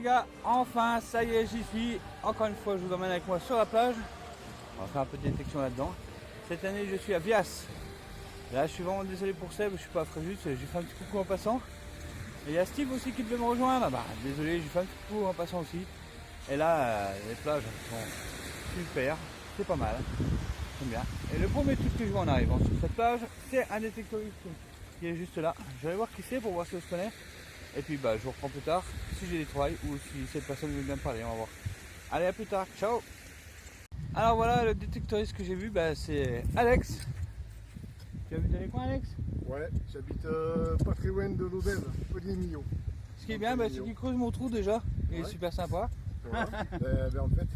gars, enfin ça y est, j'y suis. Encore une fois, je vous emmène avec moi sur la plage. On va faire un peu de détection là-dedans. Cette année, je suis à Bias. Là, je suis vraiment désolé pour Seb, je suis pas à Fréjus, j'ai fait un petit coucou en passant. Et il y a Steve aussi qui devait me rejoindre. Bah, désolé, j'ai fait un petit coucou en passant aussi. Et là, les plages sont super, c'est pas mal. J'aime bien. Et le premier truc que je vois en arrivant sur cette plage, c'est un détectoriste qui est juste là. Je vais aller voir qui c'est pour voir si on se connaît. Et puis bah, je vous reprends plus tard si j'ai des trouvailles ou si cette personne veut bien me parler, on va voir. Allez, à plus tard, ciao. Alors voilà, le détectoriste que j'ai vu, bah, c'est Alex. Tu habites dans les coins, Alex? Ouais, j'habite pas très loin de l'Aubève, Olivier-Millot. Ce qui est bien, bah, c'est qu'il creuse mon trou déjà, il est super sympa. Voilà. ben, en fait,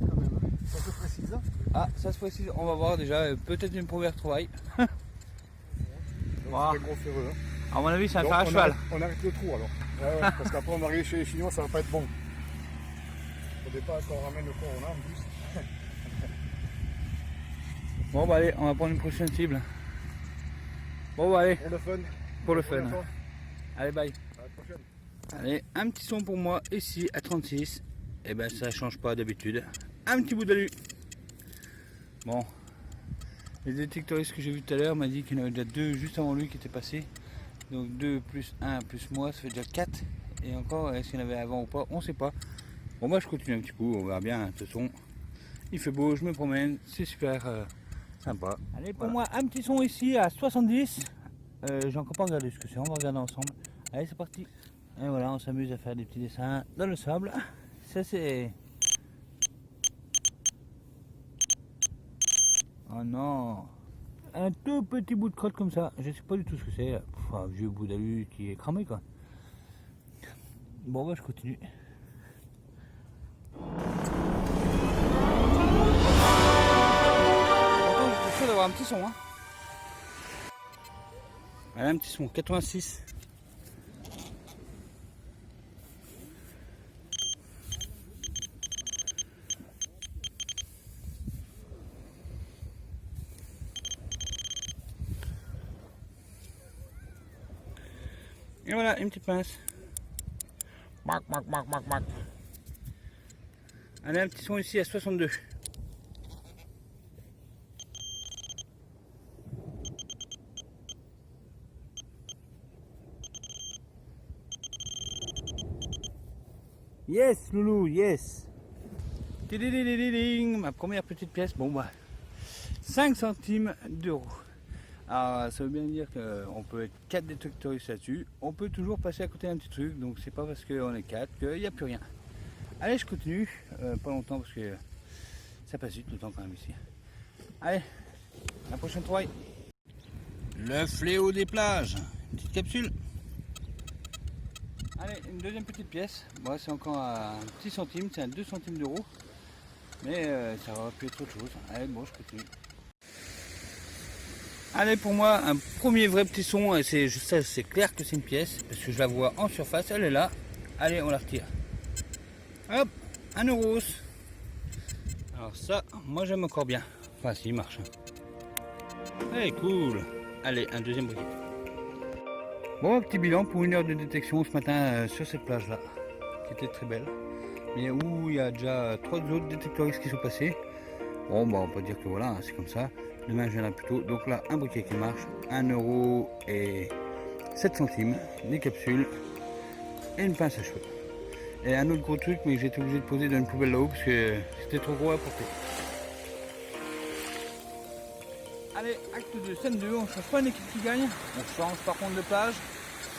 quand même, ça se précise. Ah, ça se précise, on va voir déjà, peut-être une première trouvaille. Wow. C'est gros ferreux. Hein. À mon avis, c'est un fer à cheval. On arrête le trou alors. Ouais, ouais, parce qu'après on va arriver chez les Chinois, ça va pas être bon. Faudrait pas qu'on ramène le corona en plus. Bon bah allez, on va prendre une prochaine cible. Bon bah allez. Pour le fun. Pour le fun. Allez, bye. À la prochaine. Allez, un petit son pour moi ici à 36. Et ben ça change pas d'habitude. Un petit bout d'alu. Bon. Les détectoristes que j'ai vu tout à l'heure m'a dit qu'il y en avait déjà deux juste avant lui qui étaient passés. Donc 2 plus 1 plus moi, ça fait déjà 4. Et encore, est-ce qu'il y en avait avant ou pas? On sait pas. Bon, moi je continue un petit coup, on verra bien. De toute façon, il fait beau, je me promène, c'est super sympa. Allez, pour moi, un petit son ici à 70. J'ai encore pas regardé ce que c'est, on va regarder ensemble. Allez, c'est parti. Et voilà, on s'amuse à faire des petits dessins dans le sable. Ça, c'est. Oh non! Un tout petit bout de crotte comme ça, je sais pas du tout ce que c'est. Un vieux bout d'alu qui est cramé quoi. Bon bah je continue. Pourtant je suis sûr d'avoir un petit son hein. Allez, un petit son, 86. Et voilà, une petite pince. Mac, mac, mac, mac, mac. Allez, un petit son ici à 62. Yes, loulou, yes. Ma première petite pièce, bon bah, 5 centimes d'euros. Alors ça veut bien dire qu'on peut être 4 détectoristes là-dessus, on peut toujours passer à côté d'un petit truc, donc c'est pas parce qu'on est 4 qu'il n'y a plus rien. Allez, je continue, pas longtemps parce que ça passe vite le temps quand même ici. Allez, à la prochaine trouvaille. Le fléau des plages, une petite capsule. Allez, une deuxième petite pièce, bon, c'est encore un petit centime, c'est un 2 centimes d'euros, mais ça aurait pu être autre chose. Allez, bon, je continue. Allez, pour moi, un premier vrai petit son, et c'est clair que c'est une pièce, parce que je la vois en surface, elle est là. Allez, on la retire. Hop, 1 euro. Alors ça, moi j'aime encore bien. Enfin, si, il marche. Allez, cool. Allez, un deuxième briquet. Bon, petit bilan pour 1 heure de détection ce matin sur cette plage-là, qui était très belle. Mais où il y a déjà 3 autres détectoristes qui sont passés. Bon, bah, on peut dire que voilà, hein, c'est comme ça. Demain, je viendrai plus tôt. Donc là, un briquet qui marche, 1 euro et 7 centimes, des capsules et une pince à cheveux. Et un autre gros truc, mais j'ai été obligé de poser dans une poubelle là-haut parce que c'était trop gros à porter. Allez, acte 2, scène 2, on change pas une équipe qui gagne, on change par contre de plage.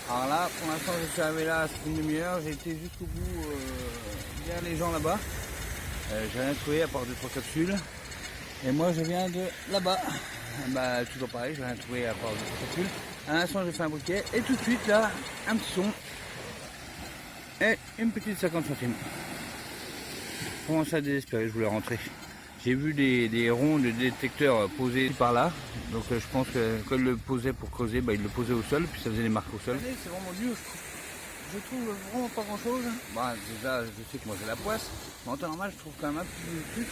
Alors là, pour l'instant, je suis arrivé là, c'est une demi-heure, j'ai été jusqu'au bout derrière les gens là-bas. J'ai rien trouvé à part 2-3 capsules. Et moi je viens de là-bas. Bah toujours pareil, j'ai rien trouvé à part 2-3 capsules. À l'instant j'ai fait un briquet et tout de suite là, un petit son. Et une petite 50 centimes. Je commence à désespérer, je voulais rentrer. J'ai vu des ronds de détecteurs posés par là. Donc je pense que quand il le posait pour creuser, bah, il le posait au sol, puis ça faisait des marques au sol. C'est vraiment dur, je trouve. Je trouve vraiment pas grand chose. Bah, déjà, je sais que moi j'ai la poisse, mais en temps normal, je trouve quand même un petit peu de truc.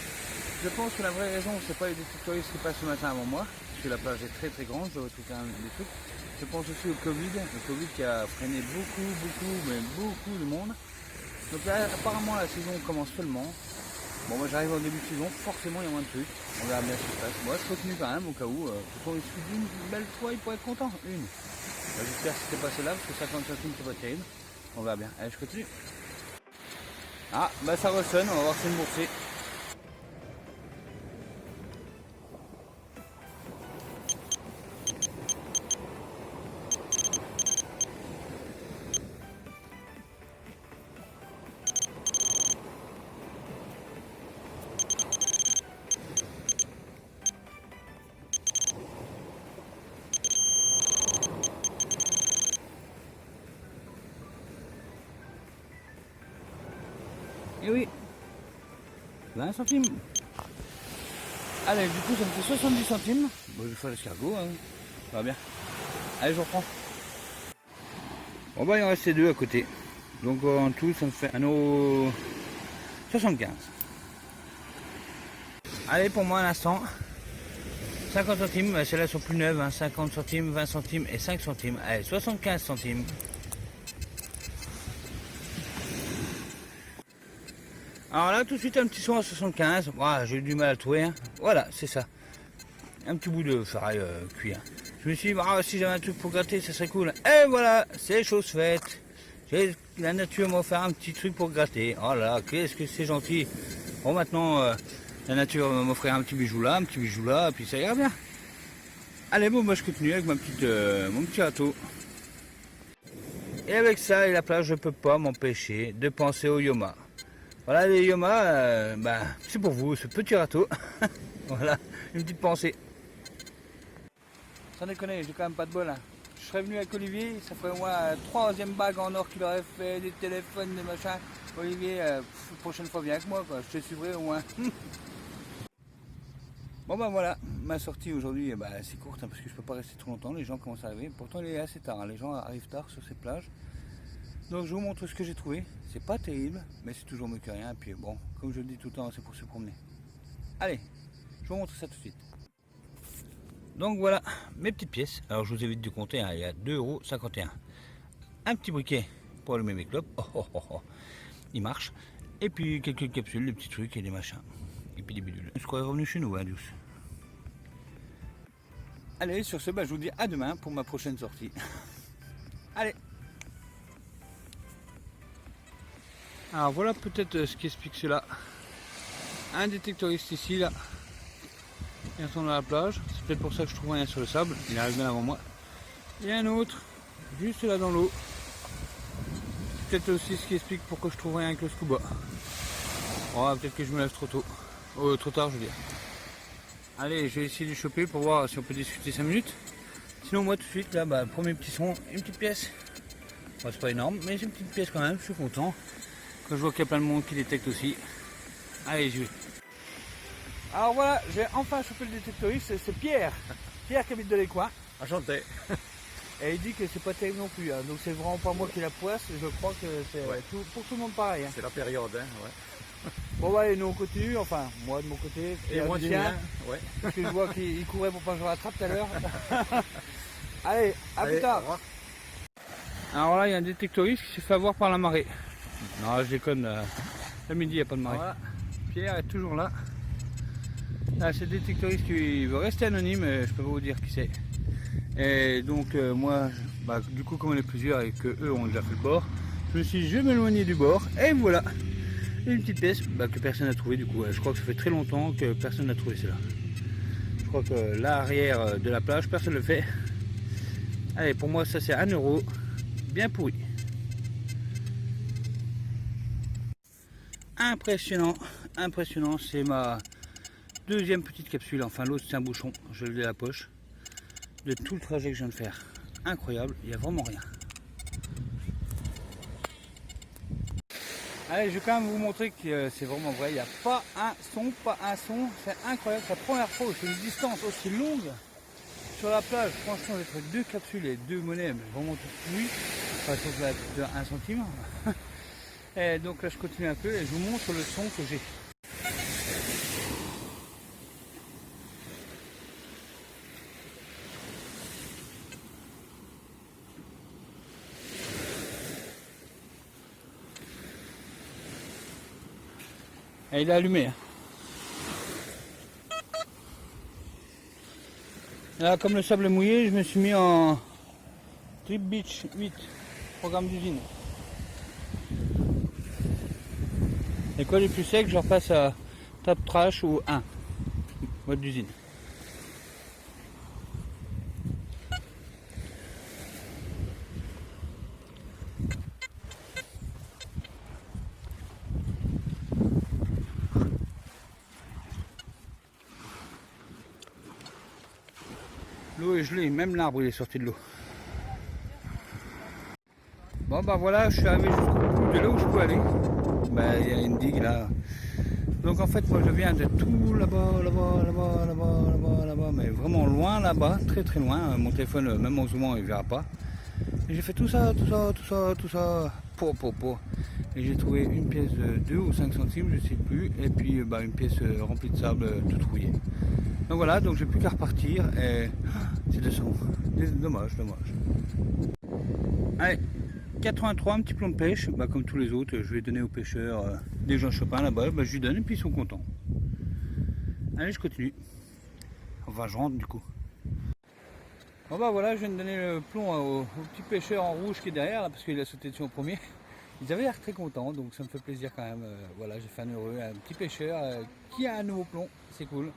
Je pense que la vraie raison, c'est pas les détectoristes qui passent ce matin avant moi, que la plage est très très grande, je retrouve quand même des trucs. Je pense aussi au Covid, le Covid qui a freiné beaucoup de monde. Donc là, apparemment la saison commence seulement. Bon, moi j'arrive au début de saison, forcément il y a moins de trucs. On verra bien ce qui se passe. Moi je continue quand même au cas où. Pour il suffit d'une belle fois, il pourrait être content. Une. J'espère que c'était pas celle-là parce que 50 centimes c'est pas terrible. On verra bien. Allez, je continue. Ah, bah ça ressonne, on va voir si c'est une boursée. Et oui, 20 centimes. Allez, du coup, ça me fait 70 centimes. Bon, je vais faire l'escargot, hein. Ça va bien. Allez, je reprends. Bon, bah, il en reste 2 à côté. Donc, en tout, ça me fait 1,75 €. Allez, pour moi, à l'instant, 50 centimes. Celles-là sont plus neuves, hein. 50 centimes, 20 centimes et 5 centimes. Allez, 75 centimes. Alors là, tout de suite, un petit son à 75. Voilà, j'ai eu du mal à le trouver. Hein. Voilà, c'est ça. Un petit bout de ferraille cuir. Je me suis dit, si j'avais un truc pour gratter, ça serait cool. Et voilà, c'est chose faite. La nature m'a offert un petit truc pour gratter. Oh là, qu'est-ce que c'est gentil. Bon, maintenant, la nature m'a offert un petit bijou là, et puis ça ira bien. Allez, bon, moi je continue avec mon petit râteau. Et avec ça et la plage, je ne peux pas m'empêcher de penser au Yoma. Voilà les Yoma, c'est pour vous, ce petit râteau. Voilà, une petite pensée. Sans déconner, j'ai quand même pas de bol. Hein. Je serais venu avec Olivier, ça ferait au moins la 3e bague en or qu'il aurait fait, des téléphones, des machins. Olivier, la prochaine fois viens avec moi, quoi. Je te suivrai au moins. Bon ben voilà, ma sortie aujourd'hui c'est courte hein, parce que je peux pas rester trop longtemps, les gens commencent à arriver. Pourtant il est assez tard, hein. Les gens arrivent tard sur ces plages. Donc je vous montre ce que j'ai trouvé. C'est pas terrible, mais c'est toujours mieux que rien. Et puis bon, comme je le dis tout le temps, c'est pour se promener. Allez, je vous montre ça tout de suite. Donc voilà, mes petites pièces. Alors je vous évite de compter, hein, il y a 2,51 €. Un petit briquet pour allumer mes clopes. Il marche. Et puis quelques capsules, des petits trucs et des machins. Et puis des bidules. Je crois revenu chez nous, hein, douce. Allez, sur ce, je vous dis à demain pour ma prochaine sortie. Allez. Alors voilà peut-être ce qui explique cela. Un détectoriste ici, là. Il retourne à la plage. C'est peut-être pour ça que je trouve rien sur le sable. Il arrive bien avant moi. Et un autre, juste là dans l'eau. C'est peut-être aussi ce qui explique pourquoi je trouve rien avec le scuba. Oh, peut-être que je me lève trop tôt. Trop tard, je veux dire. Allez, je vais essayer de choper pour voir si on peut discuter 5 minutes. Sinon, moi tout de suite, là, premier petit son, une petite pièce. Bon, c'est pas énorme, mais c'est une petite pièce quand même, je suis content. Quand je vois qu'il y a plein de monde qui détecte aussi. Allez, je vais. Alors voilà, j'ai enfin chopé le détectoriste, c'est Pierre. Pierre qui habite de l'Écoin. Enchanté. Et il dit que c'est pas terrible non plus. Hein. Donc c'est vraiment pas moi qui la poisse, je crois que c'est pour tout le monde pareil. Hein. C'est la période, hein, ouais. Bon allez, nous on continue, enfin moi de mon côté. Et moi du mien, ouais. Parce que je vois qu'il courait pour pas que je le rattrape tout à l'heure. Allez, à plus tard. Alors là, il y a un détectoriste qui s'est fait avoir par la marée. Non, je déconne, le midi il n'y a pas de marée. Voilà. Pierre est toujours là. Là, c'est le détectoriste qui veut rester anonyme, je peux pas vous dire qui c'est. Et donc moi, du coup comme on est plusieurs et que eux ont déjà fait le bord, je me suis dit je vais m'éloigner du bord et voilà. Une petite pièce que personne n'a trouvé du coup. Je crois que ça fait très longtemps que personne n'a trouvé cela. Je crois que l'arrière de la plage, personne ne le fait. Allez, pour moi ça c'est 1 €, bien pourri. Impressionnant, impressionnant, c'est ma 2e petite capsule, enfin l'autre c'est un bouchon, je l'ai à la poche. De tout le trajet que je viens de faire. Incroyable, il n'y a vraiment rien. Allez, je vais quand même vous montrer que c'est vraiment vrai, il n'y a pas un son, c'est incroyable, c'est la première fois où je fais une distance aussi longue sur la plage. Franchement, j'ai trouvé 2 capsules et 2 monnaies, mais vraiment tout pourri, enfin sauf là de 1 centime. Et donc là je continue un peu et je vous montre le son que j'ai. Et il est allumé. Là, comme le sable est mouillé, je me suis mis en Trip Beach 8, programme d'usine. Et quand il est plus sec, je repasse à Tap Trash ou 1, mode d'usine. L'eau est gelée, même l'arbre il est sorti de l'eau. Bon bah voilà, je suis arrivé jusqu'au bout de là où je peux aller. Bah il y a une digue là. Donc en fait moi je viens de tout là-bas, mais vraiment loin là-bas, très très loin. Mon téléphone, même en zoomant, il ne verra pas. Et j'ai fait tout ça, Et j'ai trouvé une pièce de 2 ou 5 centimes, je sais plus, et puis une pièce remplie de sable, toute rouillée. Donc voilà, donc j'ai plus qu'à repartir, et c'est dommage. Allez, 83, un petit plomb de pêche, comme tous les autres, je vais donner aux pêcheurs des gens Chopin là-bas, je lui donne et puis ils sont contents. Allez, je continue. Enfin, je rentre du coup. Bon bah voilà, je viens de donner le plomb au petit pêcheur en rouge qui est derrière, là, parce qu'il a sauté dessus en premier. Ils avaient l'air très contents, donc ça me fait plaisir quand même. Voilà, j'ai fait un heureux, un petit pêcheur qui a un nouveau plomb, c'est cool.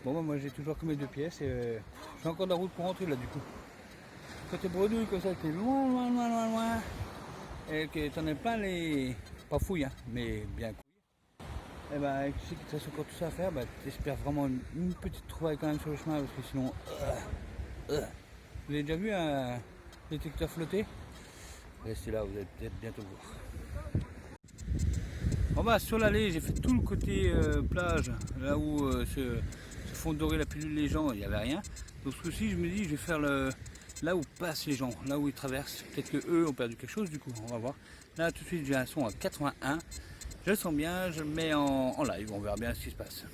Bon bah moi j'ai toujours que mes 2 pièces et je suis encore de la route pour rentrer là du coup. Quand t'es bredouille comme ça, t'es loin, et que t'en as plein les... pas fouilles, hein, mais bien couilles. Et bah tu sais qu'il te reste encore tout ça à faire, t'espères vraiment une petite trouvaille quand même sur le chemin, parce que sinon... Vous avez déjà vu un détecteur flotté? Restez là, vous allez peut-être bientôt voir. Bon bah sur l'allée, j'ai fait tout le côté plage, là où se font dorer la pilule les gens, il n'y avait rien. Donc ce coup-ci, je me dis, je vais faire là où passent les gens, là où ils traversent. Peut-être que eux ont perdu quelque chose du coup, on va voir. Là tout de suite, j'ai un son à 81. Je le sens bien, je le mets en live, on verra bien ce qui se passe.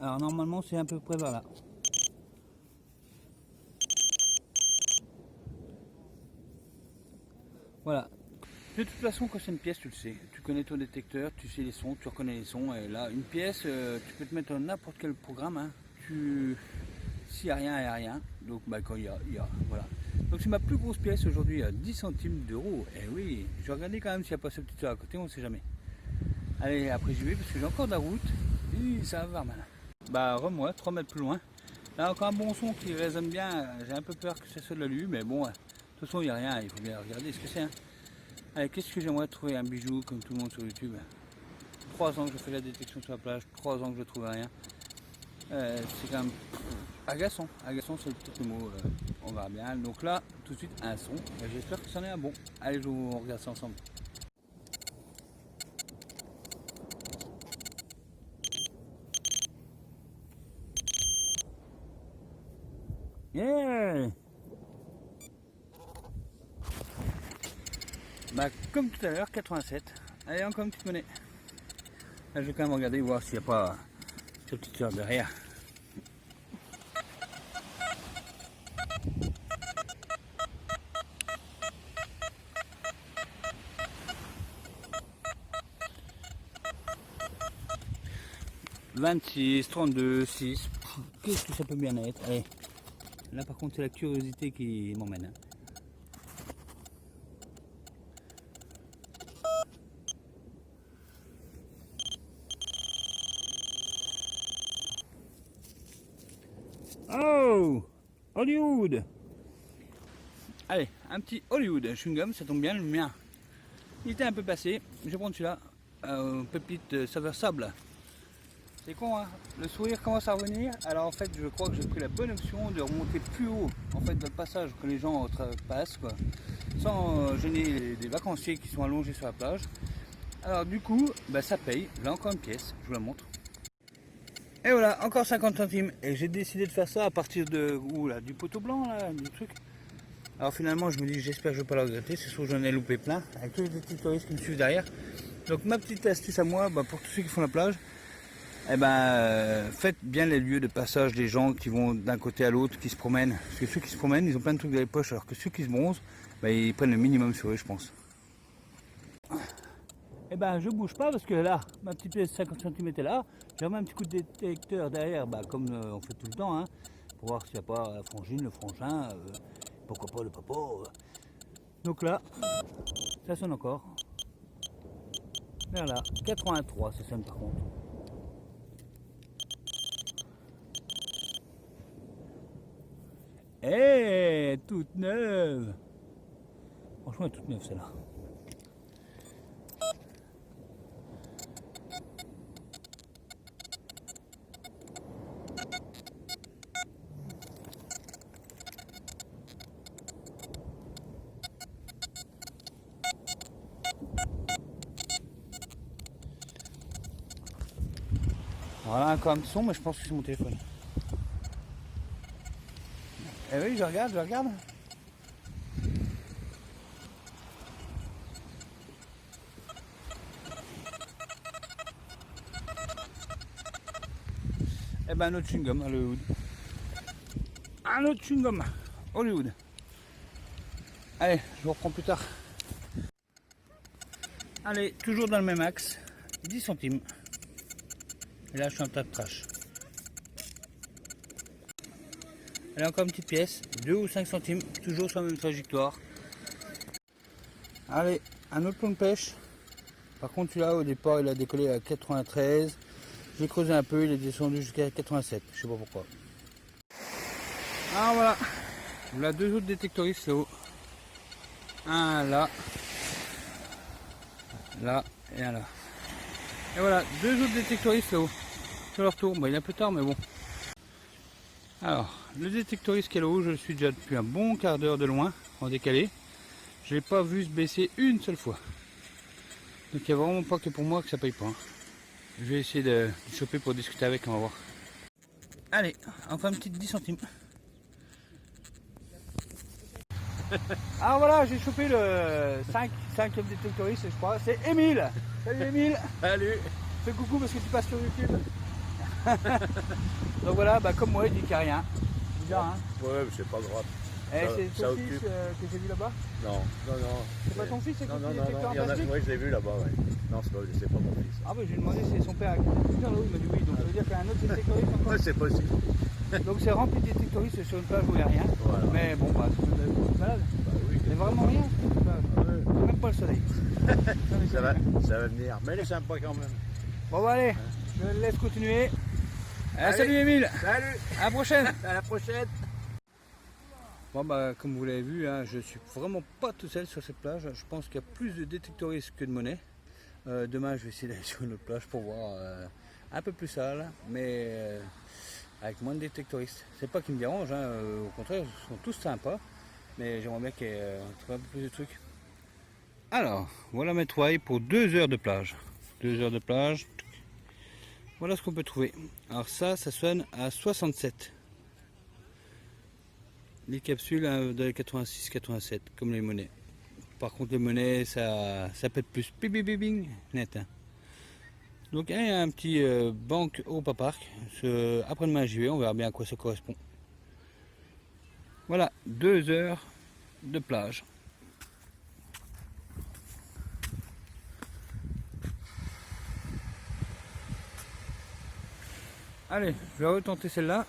Alors normalement, c'est à peu près vers là. Voilà. De toute façon, quand c'est une pièce, tu le sais. Tu connais ton détecteur, tu sais les sons, tu reconnais les sons. Et là, une pièce, tu peux te mettre dans n'importe quel programme. Hein. S'il n'y a rien, il n'y a rien. Donc, quand il y a, voilà. Donc, c'est ma plus grosse pièce aujourd'hui à 10 centimes d'euros. Et oui, je vais regarder quand même s'il n'y a pas ce petit truc à côté, on ne sait jamais. Allez, après j'y vais parce que j'ai encore de la route. Et ça va mal. Remoi, 3 mètres plus loin. Là, encore un bon son qui résonne bien. J'ai un peu peur que ça soit de l'alu, mais bon, de toute façon, il n'y a rien. Il faut bien regarder ce que c'est. Hein. Allez, qu'est-ce que j'aimerais trouver un bijou comme tout le monde sur YouTube. 3 ans que je fais la détection sur la plage, 3 ans que je ne trouve rien. C'est quand même agaçant. Agaçant, c'est le petit mot. On verra bien. Donc là, tout de suite, un son. J'espère que c'en est un bon. Allez, on regarde ça ensemble. Yeah! Comme tout à l'heure, 87. Allez, encore une petite monnaie. Là, je vais quand même regarder, voir s'il n'y a pas cette petite heure derrière. « 26, 32, 6. Qu'est-ce que ça peut bien être? Allez. Là, par contre, c'est la curiosité qui m'emmène. Oh, Hollywood. Allez, un petit Hollywood chewing-gum, ça tombe bien, le mien. Il était un peu passé, je vais prendre celui-là, pépite saveur sable. C'est con, hein, le sourire commence à revenir. Alors en fait, je crois que j'ai pris la bonne option de remonter plus haut, en fait, dans le passage que les gens passent, quoi, sans gêner des vacanciers qui sont allongés sur la plage. Alors du coup, ça paye. Là encore une pièce, je vous la montre. Et voilà, encore 50 centimes. Et j'ai décidé de faire ça à partir de où là, du poteau blanc, là, du truc. Alors finalement, je me dis, j'espère que je ne vais pas la regretter. C'est sûr que j'en ai loupé plein, avec tous les petits touristes qui me suivent derrière. Donc ma petite astuce à moi, pour tous ceux qui font la plage, faites bien les lieux de passage des gens qui vont d'un côté à l'autre, qui se promènent. Parce que ceux qui se promènent, ils ont plein de trucs dans les poches, alors que ceux qui se bronzent, ils prennent le minimum sur eux, je pense. Et ben je bouge pas parce que là, ma petite pièce de 50 cm est là. J'ai un petit coup de détecteur derrière, comme on fait tout le temps, hein, pour voir s'il n'y a pas la frangine, le frangin, pourquoi pas le papa. Donc là, ça sonne encore. Vers là, 83, ça sonne par contre. Eh, toute neuve. Franchement, elle est toute neuve celle-là. Voilà encore un petit son, mais je pense que c'est mon téléphone. Eh oui, je regarde, je regarde. Eh ben un autre chewing-gum à Hollywood. Un autre chewing-gum Hollywood. Allez, je vous reprends plus tard. Allez, toujours dans le même axe, 10 centimes. Et là, je suis en tas de trash. Allez, encore une petite pièce, 2 ou 5 centimes, toujours sur la même trajectoire. Allez, un autre plomb de pêche. Par contre, celui-là, au départ, il a décollé à 93. J'ai creusé un peu, il est descendu jusqu'à 87. Je sais pas pourquoi. Ah, voilà. Voilà deux autres détectoristes là-haut. Un là. Là et un là. Et voilà, deux autres détectoristes là-haut. Sur leur tour. Bon, il est un peu tard, mais bon. Alors, le détectoriste qui est là-haut, je le suis déjà depuis un bon quart d'heure de loin, en décalé. Je l'ai pas vu se baisser une seule fois. Donc il n'y a vraiment pas que pour moi que ça paye pas. Hein. Je vais essayer de le choper pour discuter avec, on va voir. Allez, enfin une petite 10 centimes. Ah voilà, j'ai chopé le 5e détectoriste, je crois. C'est Émile. Salut Émile. Salut. Fais coucou parce que tu passes sur YouTube. Donc voilà, comme moi, il dit qu'il n'y a rien. Bizarre, hein. Ouais, mais c'est pas grave. Eh, c'est ton fils que j'ai vu là-bas? Non. C'est pas ton fils, c'est Non, qui détecteur en plastique? oui, je l'ai vu là-bas, ouais. Non, c'est pas mon fils. Ah bah j'ai demandé si c'est son père avec le détecteur là-haut, il m'a dit oui, donc ça veut dire qu'il y a un autre détectoriste encore. Ouais, c'est possible. Donc c'est rempli de détectoristes sur une plage où il n'y a rien. Voilà. Mais bon, c'est malade. Bah oui. Il n'y a vraiment rien sur cette plage. Ouais. Même pas le soleil. Ça va venir. Mais il est sympa quand même. Bon bah allez, je le laisse continuer. Allez, salut Émile. Salut. À la prochaine. À la prochaine. Bon comme vous l'avez vu, hein, je suis vraiment pas tout seul sur cette plage. Je pense qu'il y a plus de détectoristes que de monnaie. Demain je vais essayer d'aller sur une autre plage pour voir un peu plus sale, mais avec moins de détectoristes. C'est pas qu'ils me dérangent, hein, au contraire, ils sont tous sympas, mais j'aimerais bien qu'il y ait un peu plus de trucs. Alors, voilà mes toiles pour 2 heures de plage. 2 heures de plage. Voilà ce qu'on peut trouver. Alors ça sonne à 67. Les capsules de 86-87, comme les monnaies. Par contre les monnaies, ça pète plus. Bing, net. Hein. Donc il y a un petit banque au Park. Après-demain j'y vais, on verra bien à quoi ça correspond. Voilà, 2 heures de plage. Allez, je vais retenter celle-là.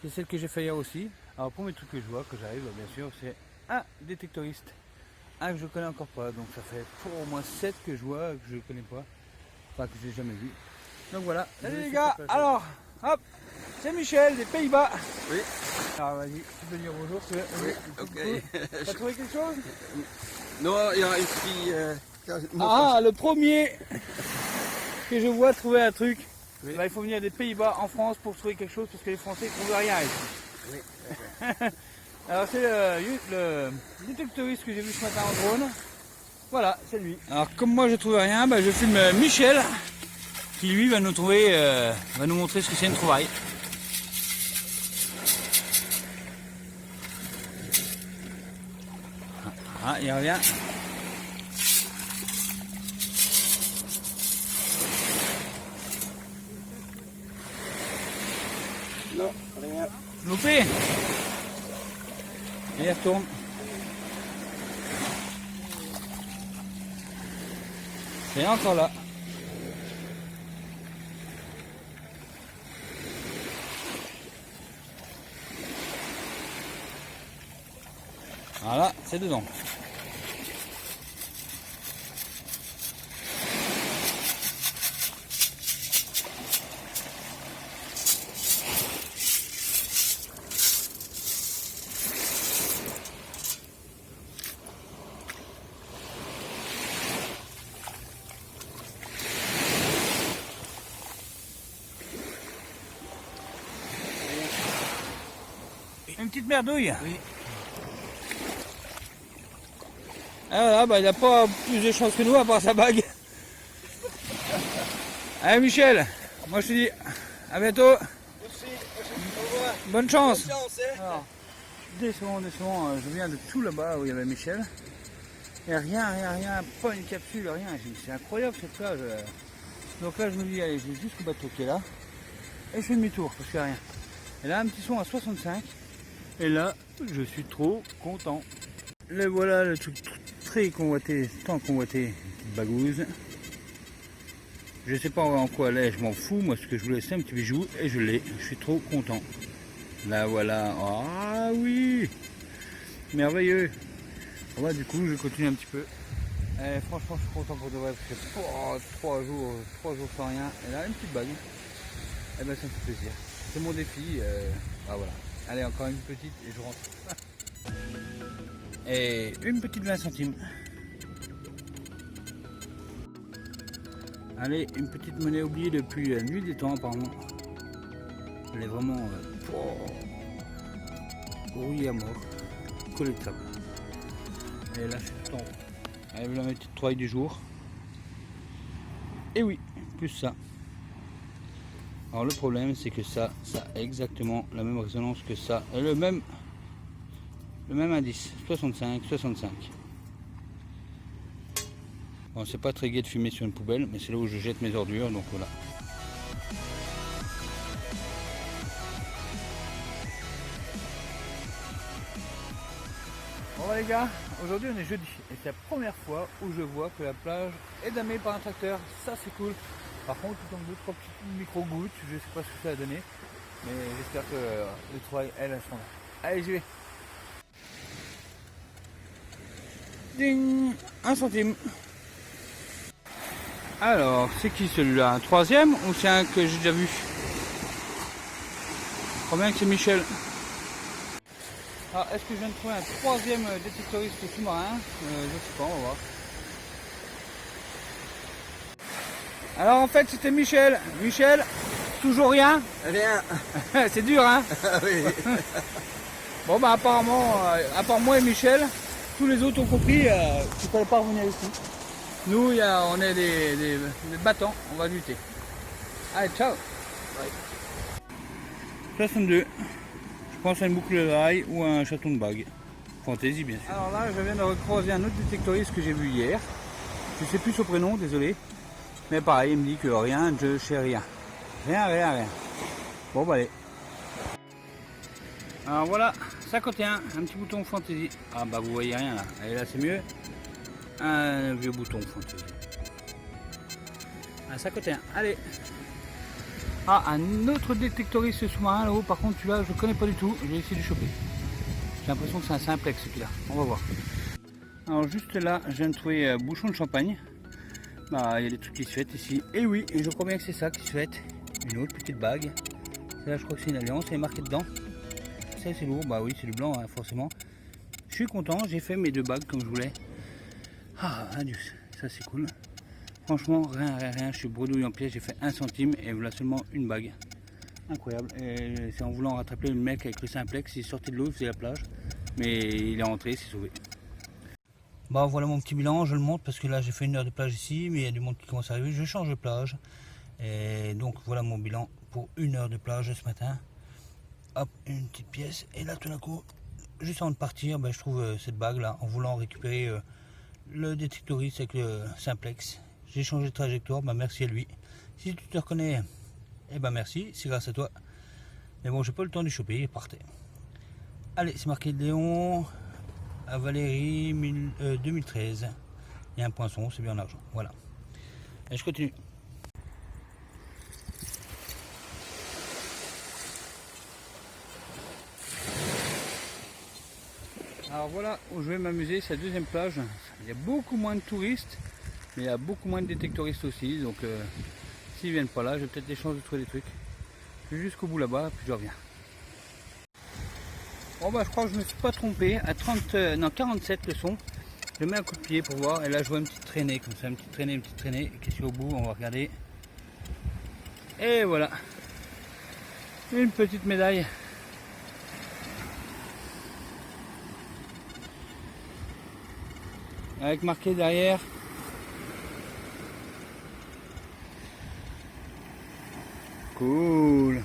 C'est celle que j'ai fait hier aussi. Alors pour mes trucs que je vois, que j'arrive, bien sûr, c'est un détectoriste. Un que je connais encore pas. Donc ça fait pour au moins 7 que je vois, que je connais pas. Enfin que j'ai jamais vu. Donc voilà. Salut les gars. Alors, hop, c'est Michel des Pays-Bas. Oui. Alors vas-y, tu peux dire bonjour. Oui, ok. T'as trouvé quelque chose? Non, il y a ici. Ah, le premier que je vois trouver un truc. Oui. Là, il faut venir des Pays-Bas en France pour trouver quelque chose parce que les Français ne trouvent rien ici. Oui. Alors c'est le détectoriste que j'ai vu ce matin en drone. Voilà, c'est lui. Alors comme moi je trouve rien, je filme Michel qui lui va nous trouver, va nous montrer ce que c'est une trouvaille. Ah, il revient. Non, rien. Loupé. Et il retourne. Et encore là. Voilà, c'est dedans. Une petite merdouille. Oui. Ah voilà, bah, il n'a pas plus de chance que nous à part sa bague. Allez Michel, moi je te dis à bientôt. Merci. Au revoir. Bonne chance. Bonne chance, hein. Alors, décevant, je viens de tout là-bas où il y avait Michel. Et rien, pas une capsule, rien. J'ai dit, c'est incroyable cette plage. Donc là je me dis, allez, je vais jusqu'au bateau qui est là. Et je fais demi-tour parce qu'il n'y a rien. Et là un petit son à 65. Et là, je suis trop content. Le voilà, le truc très convoité, tant convoité, bagouze. Je sais pas en quoi elle est, je m'en fous. Moi, ce que je voulais, c'est un petit bijou et je l'ai. Je suis trop content. Là, voilà. Ah oui, merveilleux. Bon, bah, du coup, je continue un petit peu. Et franchement, je suis content pour de vrai parce que oh, 3 jours sans rien. Et là, une petite bague. Et ben, ça me fait plaisir. C'est mon défi. Ah voilà. Allez, encore une petite et je rentre. Et une petite 20 centimes. Allez, une petite monnaie oubliée depuis la nuit des temps apparemment. Elle est vraiment rouillée à mort. Collectable. Et là, je suis tout en haut. Allez, voilà ma petite trouvaille du jour. Et oui, plus ça. Alors le problème c'est que ça a exactement la même résonance que ça. Et le même indice, 65. Bon, c'est pas très gai de fumer sur une poubelle, mais c'est là où je jette mes ordures, donc voilà. Bon les gars, aujourd'hui on est jeudi et c'est la première fois où je vois que la plage est damée par un tracteur, ça c'est cool. Par contre, il tombe 2-3 petites micro-gouttes, je sais pas ce que ça a donné, mais j'espère que les trouvailles, elles sont là. Allez, j'y vais. Ding, 1 centime. Alors, c'est qui celui-là? Un troisième ou c'est un que j'ai déjà vu? Je crois bien que c'est Michel. Alors, est-ce que je viens de trouver un troisième détectoriste sous-marin? Je sais pas, on va voir. Alors en fait c'était Michel. Michel, toujours rien? Rien. C'est dur hein? Oui. Bon bah apparemment, à part moi et Michel, tous les autres ont compris qu'il ne fallait pas revenir ici. Nous on est des battants, on va lutter. Allez ciao. Ouais. 62. Je pense à une boucle de rail ou à un chaton de bague. Fantaisie bien sûr. Alors là je viens de recroiser un autre détectoriste que j'ai vu hier. Je sais plus son prénom, désolé. Mais pareil, il me dit que rien, je sais rien. Rien. Bon bah allez. Alors voilà, 51, un petit bouton fantaisie. Ah bah vous voyez rien là. Allez là c'est mieux. Un vieux bouton fantaisie. Un 51, allez. Ah, un autre détectoriste sous-marin là-haut, par contre celui-là je ne connais pas du tout. Je vais essayer de le choper. J'ai l'impression que c'est un simplex celui-là. On va voir. Alors juste là, je viens de trouver bouchon de champagne. Bah, il y a des trucs qui se fêtent ici. Et oui, et je crois bien que c'est ça qui se fête. Une autre petite bague. Là, je crois que c'est une alliance, elle est marquée dedans. Ça, c'est lourd. Bah oui, c'est du blanc, hein, forcément. Je suis content, j'ai fait mes 2 bagues comme je voulais. Ah, adieu, ça c'est cool. Franchement, rien. Je suis bredouille en pièce, j'ai fait 1 centime et voilà seulement une bague. Incroyable. Et c'est en voulant rattraper le mec avec le simplex, il est sorti de l'eau, il faisait la plage. Mais il est rentré, il s'est sauvé. Bah voilà mon petit bilan, je le montre parce que là j'ai fait 1 heure de plage ici, mais il y a du monde qui commence à arriver, je change de plage. Et donc voilà mon bilan pour 1 heure de plage ce matin. Hop, une petite pièce, et là tout d'un coup, juste avant de partir, bah, je trouve cette bague là, en voulant récupérer le détectoriste avec le simplex. J'ai changé de trajectoire, bah merci à lui. Si tu te reconnais, eh ben merci, c'est grâce à toi. Mais bon, j'ai pas le temps de choper, il partait. Allez, c'est marqué Léon à Valérie 2013. Il y a un poinçon, c'est bien en argent. Voilà. Allez, je continue. Alors voilà où je vais m'amuser, c'est la deuxième plage. Il y a beaucoup moins de touristes, mais il y a beaucoup moins de détectoristes aussi. Donc s'ils viennent pas là, j'ai peut-être des chances de trouver des trucs. Je vais jusqu'au bout là-bas, puis je reviens. Bon bah je crois que je me suis pas trompé. À 47 le son. Je mets un coup de pied pour voir. Et là je vois une petite traînée comme ça, une petite traînée. Et qu'est-ce qu'il y a au bout? On va regarder. Et voilà. Une petite médaille. Avec marqué derrière cool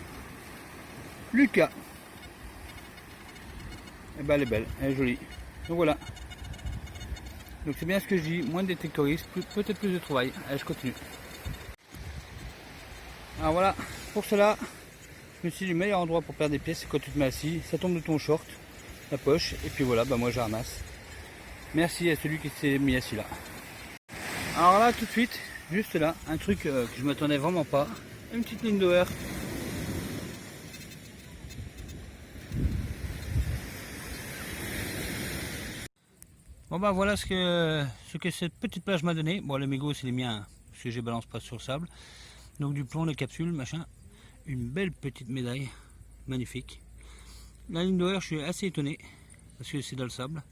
Lucas. Et ben elle est belle, elle est jolie. Donc voilà. Donc c'est bien ce que je dis, moins de détectoristes, peut-être plus de trouvailles. Allez, je continue. Alors voilà, pour cela, je me suis dit le meilleur endroit pour perdre des pièces, c'est quand tu te mets assis, ça tombe de ton short, la poche, et puis voilà, bah moi je ramasse. Merci à celui qui s'est mis assis là. Alors là, tout de suite, juste là, un truc que je m'attendais vraiment pas. Une petite ligne d'OR. Bon bah voilà ce que cette petite plage m'a donné. Bon les mégots c'est les miens, parce que je balance pas sur le sable. Donc du plomb, les capsules, machin. Une belle petite médaille, magnifique. La ligne d'OR, je suis assez étonné, parce que c'est dans le sable.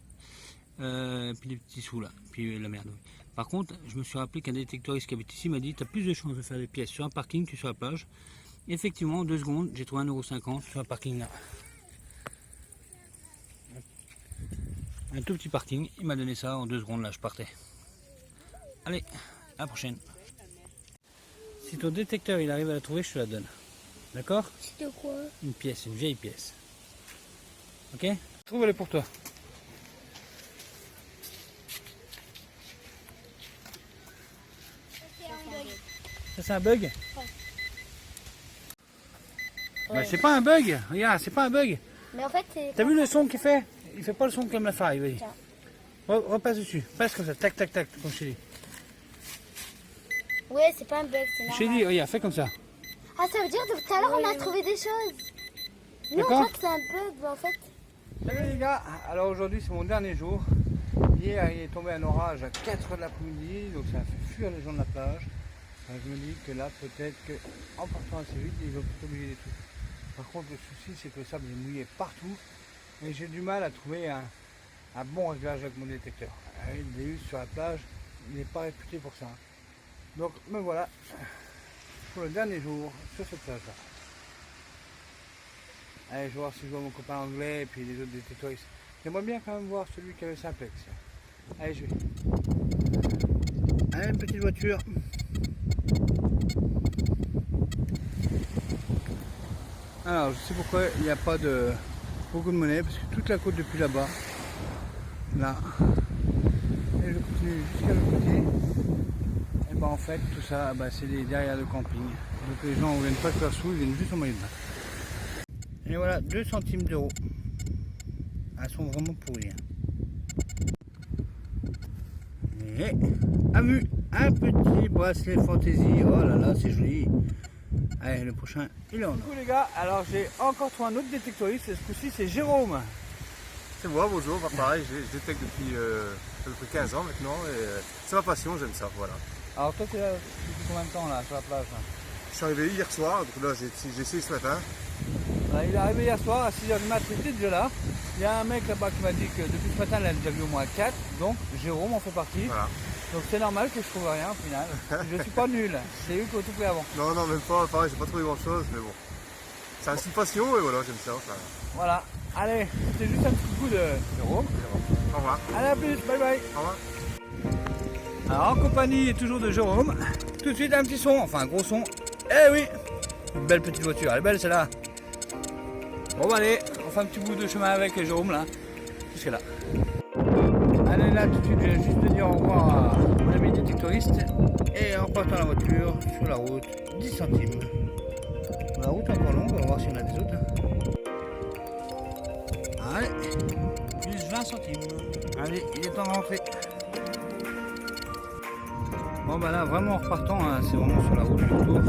Puis les petits sous là, puis la merde. Oui. Par contre, je me suis rappelé qu'un détectoriste qui habite ici m'a dit tu as plus de chances de faire des pièces sur un parking que sur la plage. Et effectivement, en 2 secondes, j'ai trouvé 1,50 € sur un parking là. Un tout petit parking, il m'a donné ça en 2 secondes là, je partais. Allez, à la prochaine. Si ton détecteur il arrive à la trouver, je te la donne. D'accord? C'est de quoi? Une pièce, une vieille pièce. Ok? Trouve-le pour toi. Ça c'est un bug? Ouais. Bah, c'est pas un bug, regarde, c'est pas un bug. Mais en fait, c'est. T'as vu le son qu'il fait? Il fait pas le son comme la faille, vas-y. Tiens. Repasse dessus, passe comme ça, tac tac tac, comme je t'ai dit. Ouais, c'est pas un bug, c'est Je t'ai normal. dit, regarde, fais comme ça. Ah, ça veut dire que tout à l'heure, on a trouvé des choses. Nous, on D'accord. croit que c'est un bug, mais en fait. Salut les gars, alors aujourd'hui c'est mon dernier jour. Hier il est tombé un orage à 4h de l'après-midi, donc ça a fait fuir les gens de la plage. Je me dis que là peut-être qu'en partant assez vite ils ont peut-être oublié des trucs. Par contre le souci c'est que le sable est mouillé partout et j'ai du mal à trouver un bon réglage avec mon détecteur. Le DU sur la plage, il n'est pas réputé pour ça. Donc me voilà pour le dernier jour sur cette plage là. Allez, je vais voir si je vois mon copain anglais et puis les autres détectoristes. J'aimerais bien quand même voir celui qui avait Simplex. Allez, je vais. Allez, une petite voiture. Alors, je sais pourquoi il n'y a pas beaucoup de monnaie, parce que toute la côte depuis là-bas, là, et je continue jusqu'à l'autre côté, et ben en fait, tout ça, bah, c'est des derrière de camping. Donc les gens ne viennent pas faire sous, ils viennent juste en maillot de bain. Et voilà, 2 centimes d'euros. Elles sont vraiment pourries. Et à vue, un petit bracelet fantaisie. Oh là là, c'est joli. Allez, le prochain, il est en. Du coup les gars, alors j'ai encore trouvé un autre détectoriste. Ce coup-ci, c'est Jérôme. C'est moi, bonjour, bah, pareil, je détecte depuis à peu près 15 ans maintenant et c'est ma passion, j'aime ça, voilà. Alors toi, tu es là depuis combien de temps là, sur la plage là? Je suis arrivé hier soir, donc là j'ai essayé ce matin. Il est arrivé hier soir à 6h du matin, il était déjà là. Il y a un mec là-bas qui m'a dit que depuis ce matin, il a déjà vu au moins 4. Donc Jérôme en fait partie. Voilà. Donc c'est normal que je trouve rien au final. Je suis pas nul, c'est eux qui ont tout pris avant. Non, non, même pas, pareil, j'ai pas trouvé grand chose, mais bon. C'est une passion et voilà, j'aime ça. Enfin. Voilà, allez, c'était juste un petit coup de Jérôme. Au revoir. Allez, à plus, bye bye. Au revoir. Alors en compagnie toujours de Jérôme, tout de suite un petit son, enfin un gros son. Eh oui, une belle petite voiture, elle est belle celle-là. Bon bah allez, on fait un petit bout de chemin avec Jérôme là, jusqu'à là. Allez là tout de suite, je vais juste te dire au revoir à mon ami détectoriste. Et en partant la voiture, sur la route, 10 centimes. La route est encore longue, on va voir s'il y en a des autres. Allez, plus 20 centimes. Allez, il est temps de rentrer. Bon Bon bah là vraiment en repartant, hein, c'est vraiment sur la route du retour.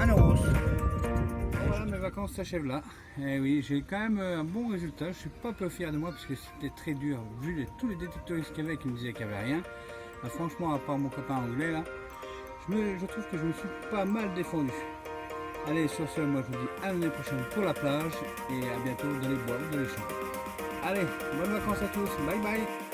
Un euro. Voilà, mes vacances s'achèvent là. Et oui, j'ai quand même un bon résultat. Je suis pas peu fier de moi parce que c'était très dur. Vu tous les détectoristes qu'il y avait qui me disaient qu'il n'y avait rien. Bah, franchement, à part mon copain anglais là, je trouve que je me suis pas mal défendu. Allez, sur ce, moi je vous dis à l'année prochaine pour la plage et à bientôt dans les bois ou dans les champs. Allez, bonnes vacances à tous. Bye bye.